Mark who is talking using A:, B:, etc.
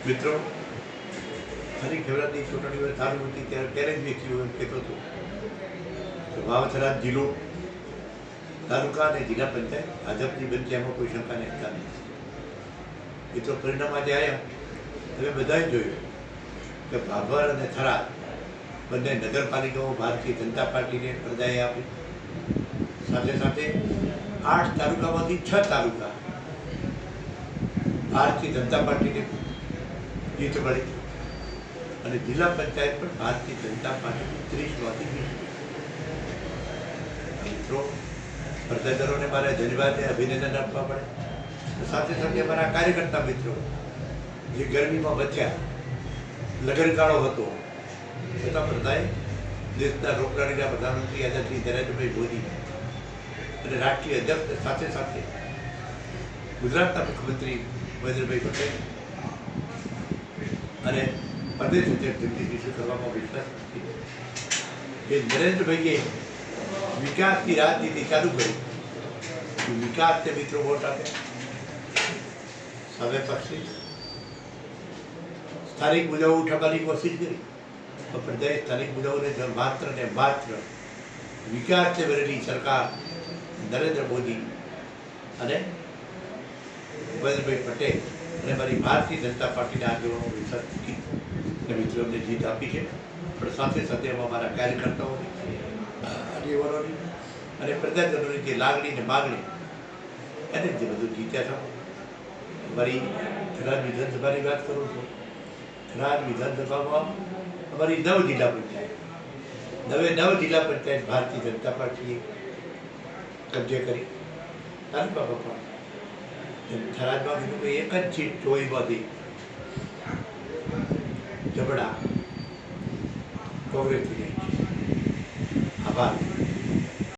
A: મિત્રો, ખરી ખેવરાની ચૂંટણીઓ ચાલુ હતી ત્યારે જ વ્યક્તિઓ એમ કહેતો હતો કે વાવથરા જિલ્લો તાલુકા અને જિલ્લા પંચાયત ભાજપની બનશે, એમાં કોઈ શંકાને સ્થાન નથી. મિત્રો, પરિણામ આજે આવ્યા તમે બધાએ જોયું કે ભાભર અને થરાદ બંને નગરપાલિકાઓ ભારતીય જનતા પાર્ટીને પ્રજાએ આપી. સાથે સાથે 8 તાલુકામાંથી 6 તાલુકા ભારતીય જનતા પાર્ટીને જીત મળી અને જિલ્લા પંચાયત પણ ભારતીય જનતા પાર્ટી 30માંથી 20. મિત્રો, સ્પર્ધકોને મારે ધન્યવાદ અભિનંદન આપવા પડે. સાથે સાથે અમારા કાર્યકર્તા મિત્રો જે ગરમીમાં બચ્યા, લગનગાળો હતો, છતાં પ્રધાએ દેશના લોકલાડીના પ્રધાનમંત્રી આદરણીય નરેન્દ્રભાઈ મોદી અને રાષ્ટ્રીય અધ્યક્ષ સાથે સાથે ગુજરાતના મુખ્યમંત્રી ભૂપેન્દ્રભાઈ પટેલ અને પ્રદેશ અધ્યક્ષ જગદીશજી કરવામાં વિશ્વાસ નથી કે નરેન્દ્રભાઈએ વિકાસની રાજનીતિ ચાલુ કરી. વિકાસને મિત્રો વોટ આપ્યા. સામે પક્ષે સ્થાનિક મુદ્દાઓ ઉઠાવવાની કોશિશ કરી, પણ પ્રજાએ સ્થાનિક મુદ્દાઓને માત્ર ને માત્ર વિકાસને ભરેલી સરકાર નરેન્દ્ર મોદી અને ભૂપેન્દ્રભાઈ પટેલ અને મારી ભારતીય જનતા પાર્ટીના આગેવાનો વિશ્વાસ મૂકી અને મિત્રો અમને જીત આપી છે. પણ સાથે સાથે એમાં મારા કાર્યકર્તાઓની, આગેવાનોની અને પ્રજાજનોની જે લાગણી ને માગણી એને જે બધું જીત્યા હતા. અમારી થરાદ વિધાનસભાની વાત કરું છું. થરાદ વિધાનસભામાં અમારી 9 જિલ્લા પંચાયત, 9 જિલ્લા પંચાયત ભારતીય જનતા પાર્ટીએ કબજે કરી. તાલુકા પપ્પા થરાદમાં બીજું કોઈ એક જ સીટ ચોઈમાંથી જબડા કોંગ્રેસથી જાય છે. આભાર.